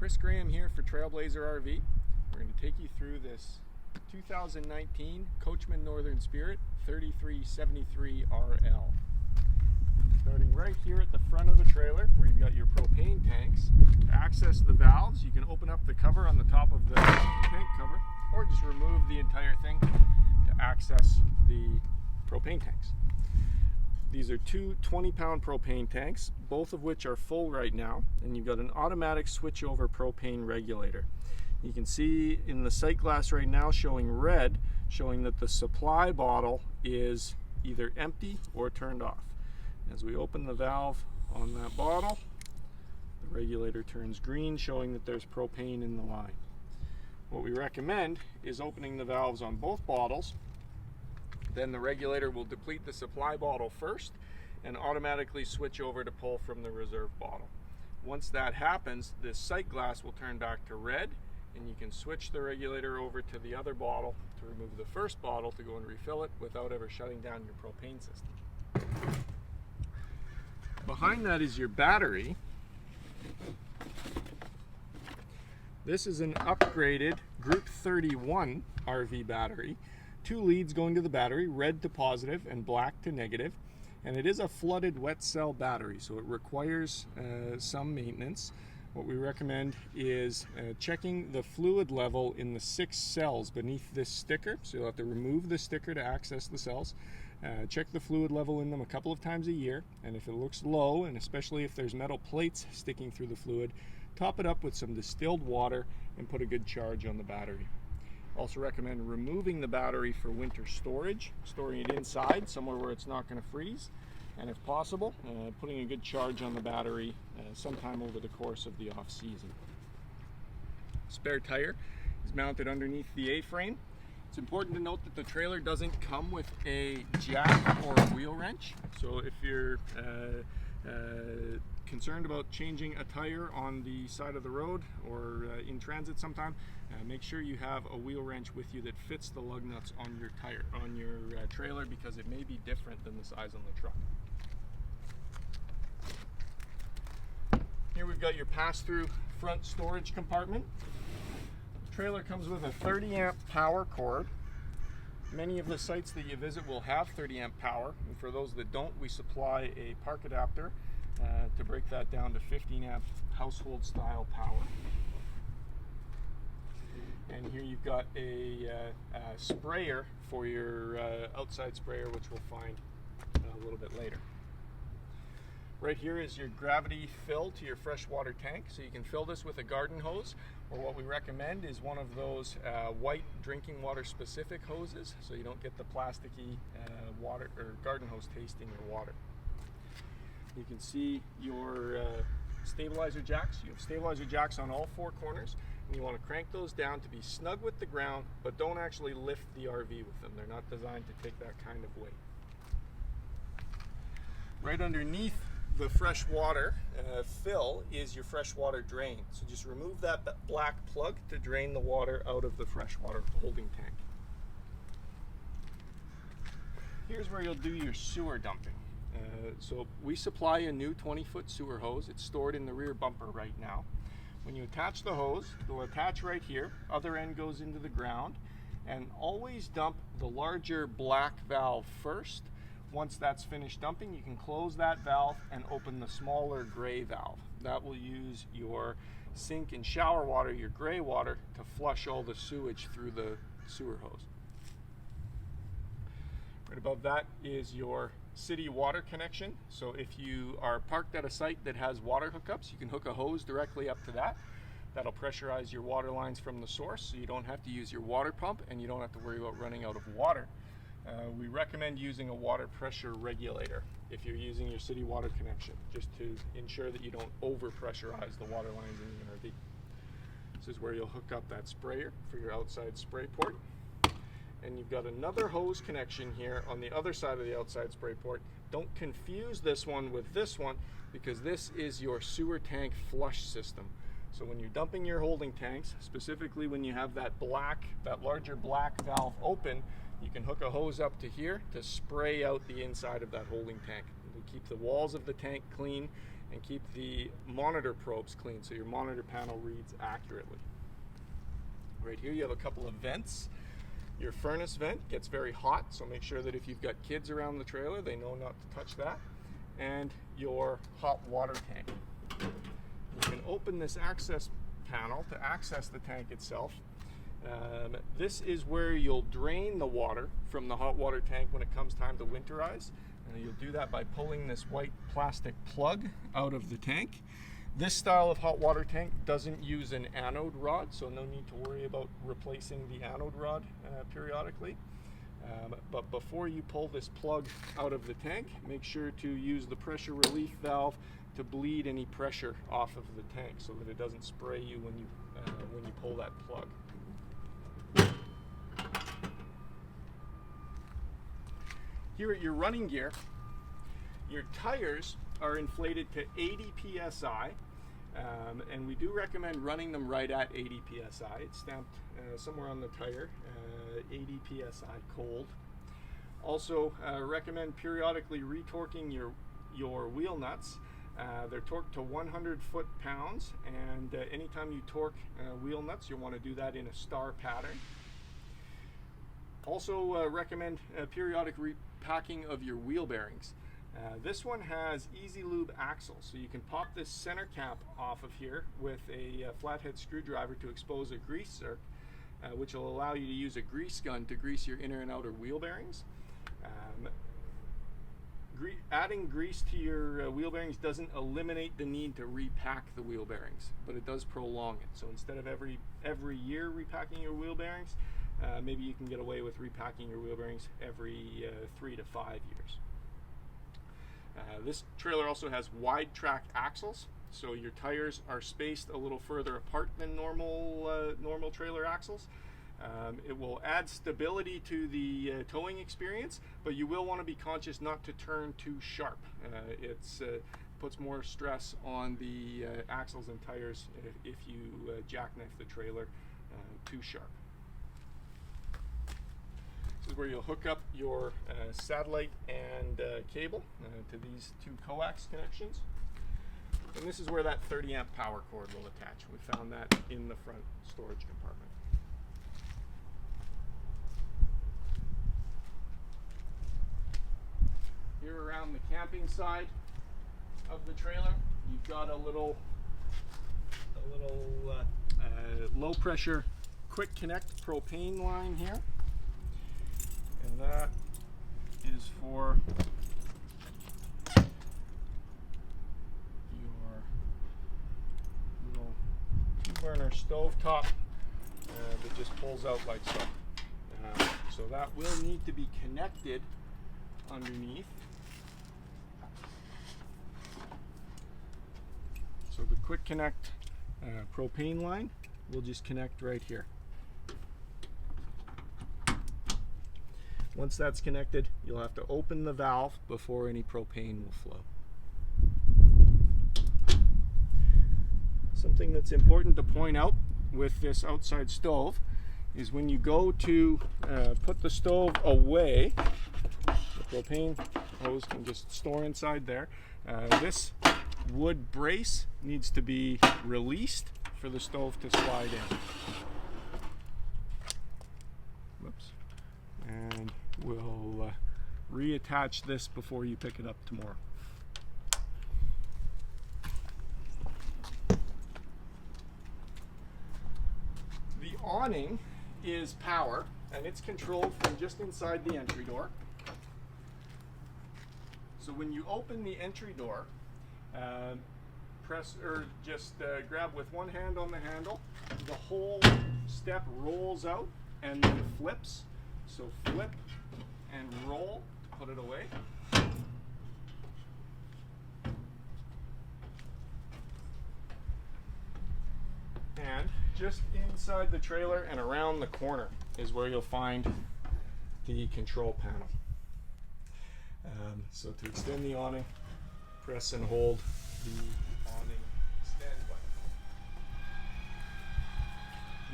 Chris Graham here for Trailblazer RV. We're going to take you through this 2019 Coachmen Northern Spirit 3373 RL. Starting right here at the front of the trailer where you've got your propane tanks. To access the valves, you can open up the cover on the top of the tank cover or just remove the entire thing to access the propane tanks. These are two 20-pound propane tanks, both of which are full right now, and you've got an automatic switchover propane regulator. You can see in the sight glass right now showing red, showing that the supply bottle is either empty or turned off. As we open the valve on that bottle, the regulator turns green, showing that there's propane in the line. What we recommend is opening the valves on both bottles. Then the regulator will deplete the supply bottle first and automatically switch over to pull from the reserve bottle. Once that happens, this sight glass will turn back to red, and you can switch the regulator over to the other bottle to remove the first bottle to go and refill it without ever shutting down your propane system. Behind that is your battery. This is an upgraded Group 31 RV battery. Two leads going to the battery, red to positive and black to negative, and it is a flooded wet cell battery, so it requires some maintenance. What we recommend is checking the fluid level in the 6 cells beneath this sticker, so you'll have to remove the sticker to access the cells. Check the fluid level in them a couple of times a year, and if it looks low, and especially if there's metal plates sticking through the fluid, top it up with some distilled water and put a good charge on the battery. Also recommend removing the battery for winter storage, storing it inside somewhere where it's not going to freeze, and if possible, putting a good charge on the battery sometime over the course of the off season. Spare tire is mounted underneath the A-frame. It's important to note that the trailer doesn't come with a jack or a wheel wrench, so if you're concerned about changing a tire on the side of the road or in transit sometime, make sure you have a wheel wrench with you that fits the lug nuts on your trailer, because it may be different than the size on the truck. Here we've got your pass-through front storage compartment. The trailer comes with a 30 amp power cord. Many of the sites that you visit will have 30 amp power, and for those that don't, we supply a park adapter to break that down to 15 amp household style power. And here you've got a sprayer for your outside sprayer, which we'll find a little bit later. Right here is your gravity fill to your freshwater tank, so you can fill this with a garden hose, or what we recommend is one of those white drinking water specific hoses, so you don't get the plasticky water or garden hose taste in your water. You can see your stabilizer jacks. You have stabilizer jacks on all 4 corners, and you want to crank those down to be snug with the ground, but don't actually lift the RV with them. They're not designed to take that kind of weight. Right underneath the freshwater fill is your freshwater drain. So just remove that black plug to drain the water out of the freshwater holding tank. Here's where you'll do your sewer dumping. So we supply a new 20-foot sewer hose. It's stored in the rear bumper right now. When you attach the hose, it'll attach right here. Other end goes into the ground, and always dump the larger black valve first. Once that's finished dumping, you can close that valve and open the smaller gray valve. That will use your sink and shower water, your gray water, to flush all the sewage through the sewer hose. Right above that is your city water connection. So if you are parked at a site that has water hookups, you can hook a hose directly up to that. That'll pressurize your water lines from the source, so you don't have to use your water pump and you don't have to worry about running out of water. We recommend using a water pressure regulator if you're using your city water connection, just to ensure that you don't over pressurize the water lines in the RV. This is where you'll hook up that sprayer for your outside spray port. And you've got another hose connection here on the other side of the outside spray port. Don't confuse this one with this one, because this is your sewer tank flush system. So when you're dumping your holding tanks, specifically when you have that larger black valve open, you can hook a hose up to here to spray out the inside of that holding tank. It'll keep the walls of the tank clean and keep the monitor probes clean so your monitor panel reads accurately. Right here you have a couple of vents. Your furnace vent gets very hot, so make sure that if you've got kids around the trailer, they know not to touch that. And your hot water tank. You can open this access panel to access the tank itself. This is where you'll drain the water from the hot water tank when it comes time to winterize. You'll do that by pulling this white plastic plug out of the tank. This style of hot water tank doesn't use an anode rod, so no need to worry about replacing the anode rod periodically. But before you pull this plug out of the tank, make sure to use the pressure relief valve to bleed any pressure off of the tank so that it doesn't spray you when you pull that plug. Here at your running gear, your tires are inflated to 80 psi, and we do recommend running them right at 80 psi. It's stamped somewhere on the tire, 80 psi cold. Also recommend periodically retorquing your wheel nuts. They're torqued to 100 foot-pounds, and anytime you torque wheel nuts, you'll want to do that in a star pattern. Also recommend periodic repacking of your wheel bearings. This one has easy lube axles, so you can pop this center cap off of here with a flathead screwdriver to expose a greaser, which will allow you to use a grease gun to grease your inner and outer wheel bearings. Adding grease to your wheel bearings doesn't eliminate the need to repack the wheel bearings, but it does prolong it. So instead of every year repacking your wheel bearings, maybe you can get away with repacking your wheel bearings every 3 to 5 years. This trailer also has wide track axles, so your tires are spaced a little further apart than normal trailer axles. It will add stability to the towing experience, but you will want to be conscious not to turn too sharp. It puts more stress on the axles and tires if you jackknife the trailer too sharp. This is where you'll hook up your satellite and cable to these two coax connections. And this is where that 30 amp power cord will attach. We found that in the front storage compartment. Here around the camping side of the trailer, you've got a little low pressure quick connect propane line here. And that is for your little 2-burner stovetop that just pulls out like so. So that will need to be connected underneath. So the quick connect propane line will just connect right here. Once that's connected, you'll have to open the valve before any propane will flow. Something that's important to point out with this outside stove is when you go to put the stove away, the propane hose can just store inside there. This wood brace needs to be released for the stove to slide in. Whoops. And we'll reattach this before you pick it up tomorrow. The awning is power, and it's controlled from just inside the entry door. So when you open the entry door, press or just grab with one hand on the handle. The whole step rolls out and then flips. So flip and roll to put it away. And just inside the trailer and around the corner is where you'll find the control panel. So to extend the awning, press and hold the awning extend button.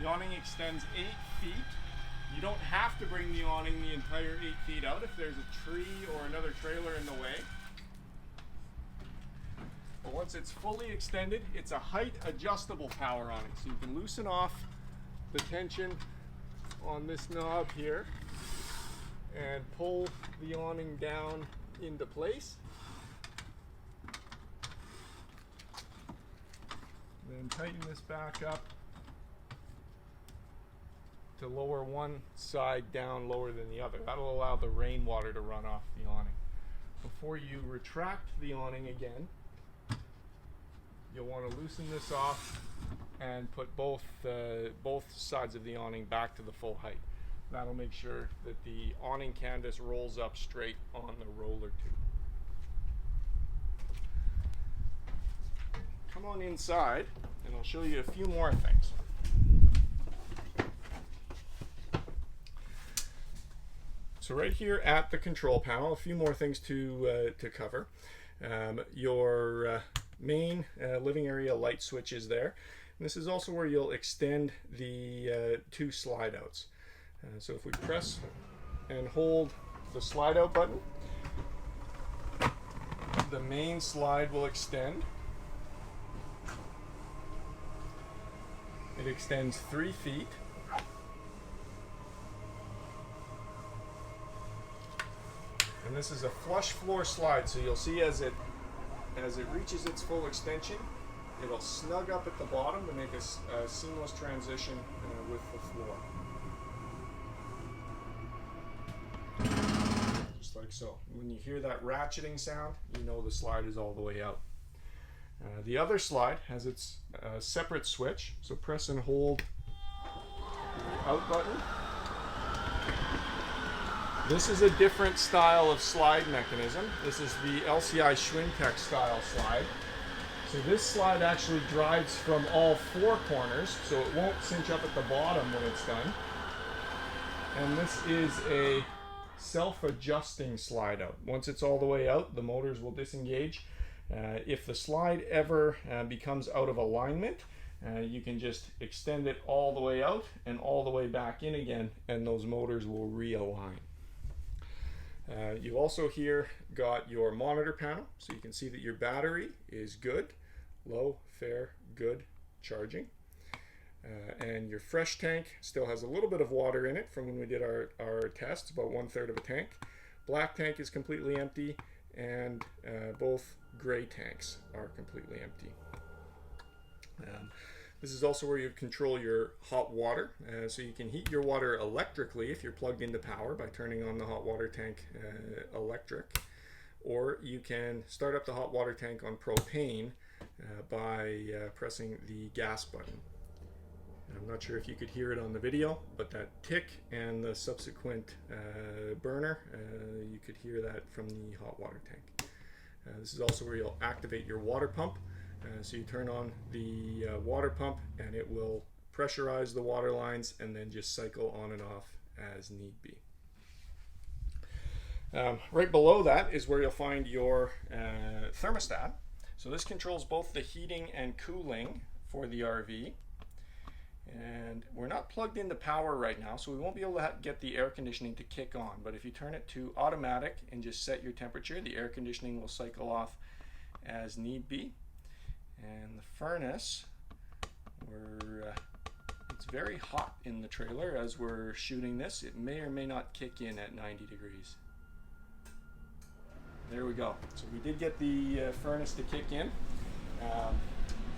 The awning extends 8 feet. You don't have to bring the awning the entire 8 feet out if there's a tree or another trailer in the way. But once once it's fully extended, it's a height adjustable power awning, so you can loosen off the tension on this knob here and pull the awning down into place. Then tighten this back up to lower one side down lower than the other. That'll allow the rainwater to run off the awning. Before you retract the awning again, you'll want to loosen this off and put both sides of the awning back to the full height. That'll make sure that the awning canvas rolls up straight on the roller tube. Come on inside and I'll show you a few more things. So right here at the control panel, a few more things to cover. Your main living area light switch is there. And this is also where you'll extend the two slide outs. So if we press and hold the slide out button, the main slide will extend. It extends 3 feet. And this is a flush floor slide, so you'll see as it reaches its full extension, it'll snug up at the bottom to make a seamless transition with the floor. Just like so. When you hear that ratcheting sound, you know the slide is all the way out. The other slide has its separate switch, so press and hold the out button. This is a different style of slide mechanism. This is the LCI Schwintek style slide. So this slide actually drives from all 4 corners, so it won't cinch up at the bottom when it's done. And this is a self-adjusting slide out. Once it's all the way out, the motors will disengage. If the slide ever becomes out of alignment, you can just extend it all the way out and all the way back in again, and those motors will realign. You also here got your monitor panel, so you can see that your battery is good, low, fair, good, charging. And your fresh tank still has a little bit of water in it from when we did our test, about 1/3 of a tank. Black tank is completely empty, and both gray tanks are completely empty. This is also where you control your hot water, so you can heat your water electrically if you're plugged into power by turning on the hot water tank electric, or you can start up the hot water tank on propane by pressing the gas button. I'm not sure if you could hear it on the video, but that tick and the subsequent burner, you could hear that from the hot water tank. This is also where you'll activate your water pump. So you turn on the water pump and it will pressurize the water lines and then just cycle on and off as need be. Right below that is where you'll find your thermostat. So this controls both the heating and cooling for the RV. And we're not plugged into power right now, so we won't be able to get the air conditioning to kick on. But if you turn it to automatic and just set your temperature, the air conditioning will cycle off as need be. And the furnace, it's very hot in the trailer as we're shooting this. It may or may not kick in at 90 degrees. There we go. So we did get the furnace to kick in.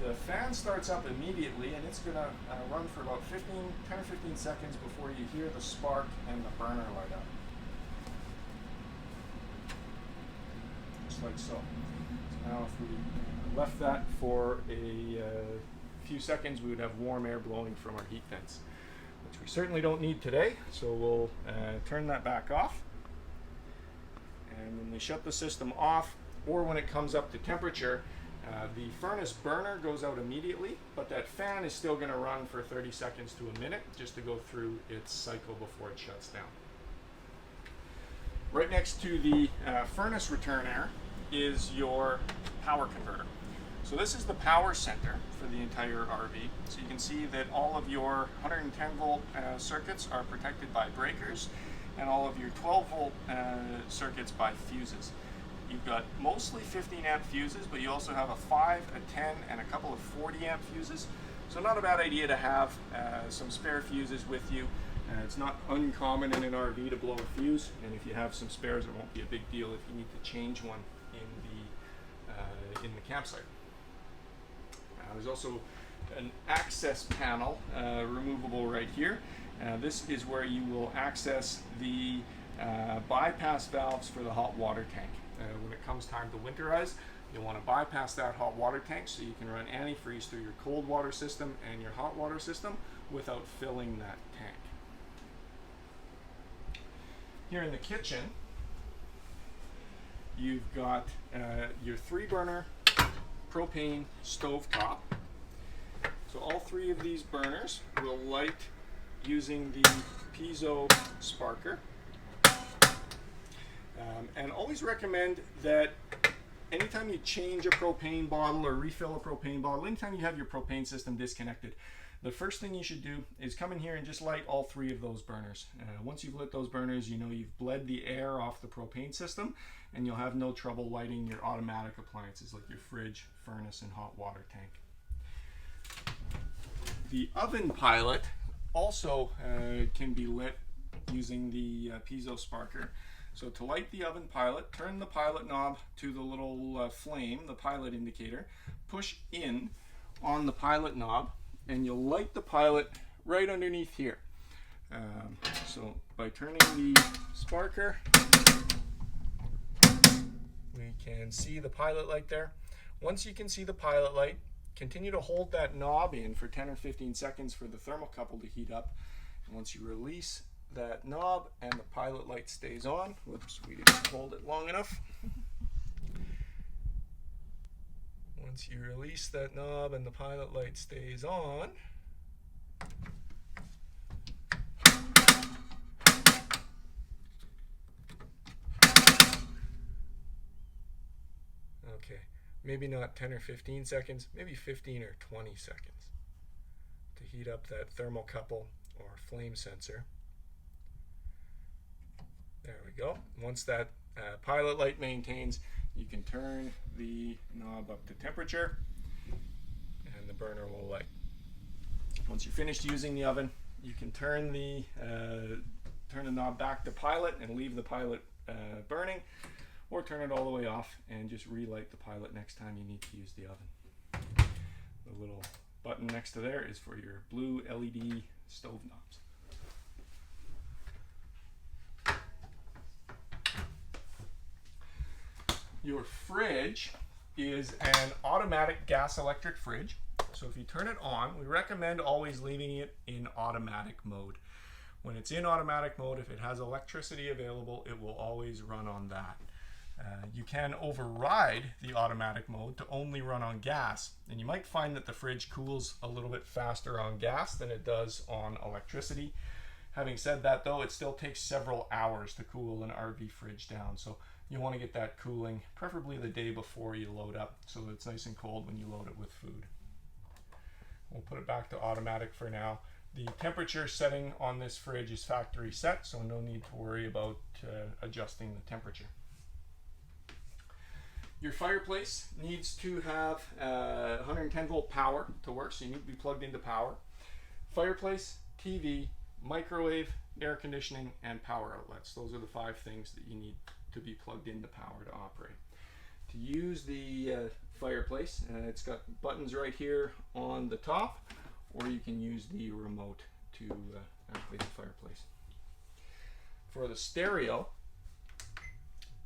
The fan starts up immediately, and it's going to run for about 10 or 15 seconds before you hear the spark and the burner light up. Just like so. So now if we left that for a few seconds, we would have warm air blowing from our heat vents, which we certainly don't need today, so we'll turn that back off. And when we shut the system off, or when it comes up to temperature, the furnace burner goes out immediately, but that fan is still going to run for 30 seconds to a minute just to go through its cycle before it shuts down. Right next to the furnace return air is your power converter. So this is the power center for the entire RV. So you can see that all of your 110 volt circuits are protected by breakers, and all of your 12 volt circuits by fuses. You've got mostly 15 amp fuses, but you also have a 5, a 10, and a couple of 40 amp fuses. So not a bad idea to have some spare fuses with you. It's not uncommon in an RV to blow a fuse, and if you have some spares, it won't be a big deal if you need to change one in the campsite. There's also an access panel removable right here. This is where you will access the bypass valves for the hot water tank. When it comes time to winterize, you'll want to bypass that hot water tank so you can run antifreeze through your cold water system and your hot water system without filling that tank. Here in the kitchen, you've got your 3-burner propane stove top. So all 3 of these burners will light using the piezo sparker. And always recommend that anytime you change a propane bottle or refill a propane bottle, anytime you have your propane system disconnected, the first thing you should do is come in here and just light all 3 of those burners. Once you've lit those burners, you know you've bled the air off the propane system, and you'll have no trouble lighting your automatic appliances like your fridge, furnace, and hot water tank. The oven pilot also can be lit using the piezo sparker. So to light the oven pilot, turn the pilot knob to the little flame, the pilot indicator, push in on the pilot knob, and you'll light the pilot right underneath here. So by turning the sparker, we can see the pilot light there. Once you can see the pilot light, continue to hold that knob in for 10 or 15 seconds for the thermocouple to heat up. And once you release that knob and the pilot light stays on, whoops, we didn't hold it long enough. Once you release that knob and the pilot light stays on, okay, maybe not 10 or 15 seconds, maybe 15 or 20 seconds to heat up that thermocouple or flame sensor. There we go. Once that pilot light maintains, you can turn the knob up to temperature and the burner will light. Once you're finished using the oven, you can turn the knob back to pilot and leave the pilot burning, or turn it all the way off and just relight the pilot next time you need to use the oven. The little button next to there is for your blue LED stove knobs. Your fridge is an automatic gas electric fridge. So if you turn it on, we recommend always leaving it in automatic mode. When it's in automatic mode, if it has electricity available, it will always run on that. You can override the automatic mode to only run on gas, and you might find that the fridge cools a little bit faster on gas than it does on electricity. Having said that though, it still takes several hours to cool an RV fridge down, so you want to get that cooling preferably the day before you load up so that it's nice and cold when you load it with food. We'll put it back to automatic for now. The temperature setting on this fridge is factory set, so no need to worry about adjusting the temperature. Your fireplace needs to have 110 volt power to work, so you need to be plugged into power. Fireplace, TV, microwave, air conditioning, and power outlets. Those are the 5 things that you need to be plugged into power to operate. To use the fireplace, it's got buttons right here on the top, or you can use the remote to activate the fireplace. For the stereo,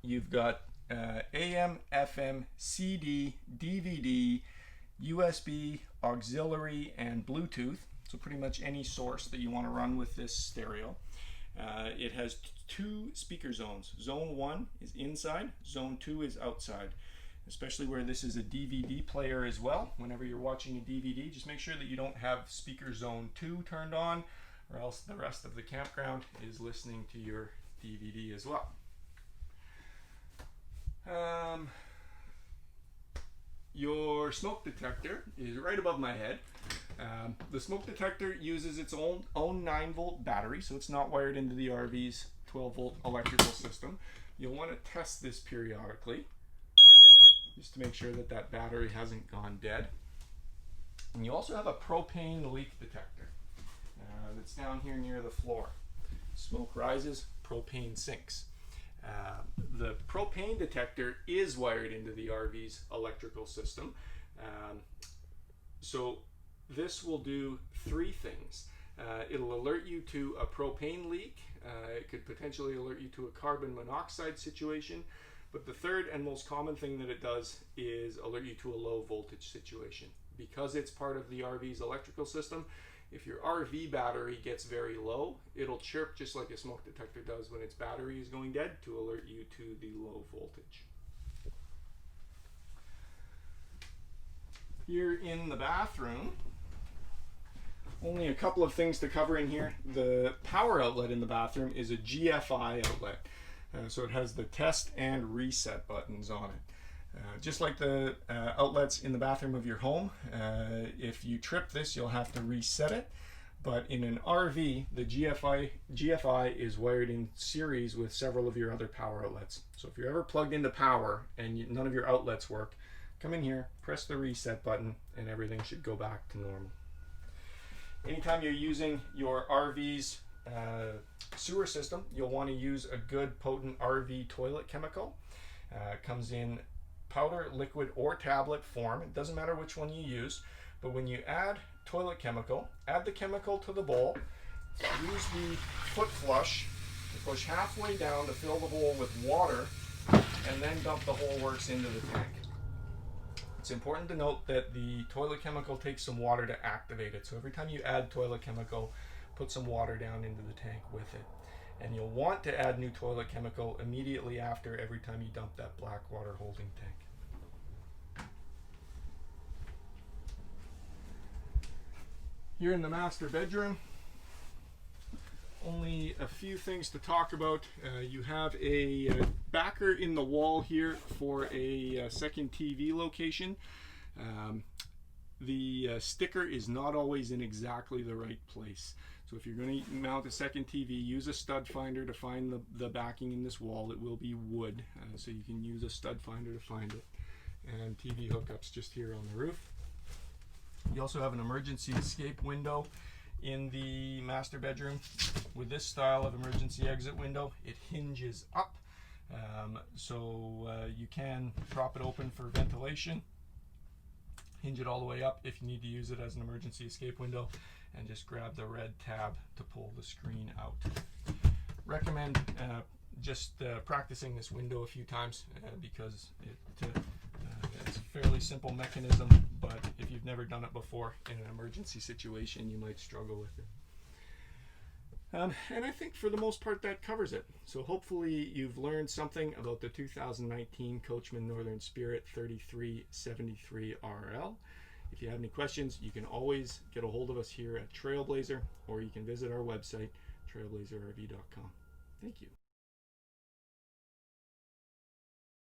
you've got AM, FM, CD, DVD, USB, auxiliary, and Bluetooth. So pretty much any source that you want to run with this stereo. It has 2 speaker zones. Zone 1 is inside, Zone 2 is outside. Especially where this is a DVD player as well. Whenever you're watching a DVD, just make sure that you don't have speaker zone 2 turned on, or else the rest of the campground is listening to your DVD as well. Your smoke detector is right above my head. The smoke detector uses its own 9-volt battery, so it's not wired into the RV's 12-volt electrical system. You'll want to test this periodically. just to make sure that that battery hasn't gone dead. And you also have a propane leak detector that's down here near the floor. Smoke rises, propane sinks. The propane detector is wired into the RV's electrical system. So this will do three things. It'll alert you to a propane leak. It could potentially alert you to a carbon monoxide situation. But the third and most common thing that it does is alert you to a low voltage situation. Because it's part of the RV's electrical system, if your RV battery gets very low, it'll chirp just like a smoke detector does when its battery is going dead to alert you to the low voltage. Here in the bathroom, only a couple of things to cover in here. The power outlet in the bathroom is a GFI outlet. So it has the test and reset buttons on it. Just like the outlets in the bathroom of your home, if you trip this, you'll have to reset it. But in an RV, the GFI is wired in series with several of your other power outlets. So if you're ever plugged into power and none of your outlets work, come in here, press the reset button, and everything should go back to normal. Anytime you're using your RV's sewer system, you'll want to use a good potent RV toilet chemical. It comes in powder, liquid, or tablet form. It doesn't matter which one you use, but when you add toilet chemical, add the chemical to the bowl, use the foot flush to push halfway down to fill the bowl with water, and then dump the whole works into the tank. It's important to note that the toilet chemical takes some water to activate it, so every time you add toilet chemical, put some water down into the tank with it. And you'll want to add new toilet chemical immediately after every time you dump that black water holding tank. Here in the master bedroom, only a few things to talk about. You have a backer in the wall here for a second TV location. The sticker is not always in exactly the right place. So if you're going to mount a second TV, use a stud finder to find the backing in this wall. It will be wood, so you can use a stud finder to find it. And TV hookups just here on the roof. You also have an emergency escape window in the master bedroom. With this style of emergency exit window, it hinges up, so you can prop it open for ventilation, hinge it all the way up if you need to use it as an emergency escape window, and just grab the red tab to pull the screen out. Recommend just practicing this window a few times because it's a fairly simple mechanism, but if you've never done it before in an emergency situation, you might struggle with it. And I think for the most part that covers it. So hopefully you've learned something about the 2019 Coachmen Northern Spirit 3373 RL. If you have any questions, you can always get a hold of us here at Trailblazer, or you can visit our website, trailblazerrv.com. Thank you.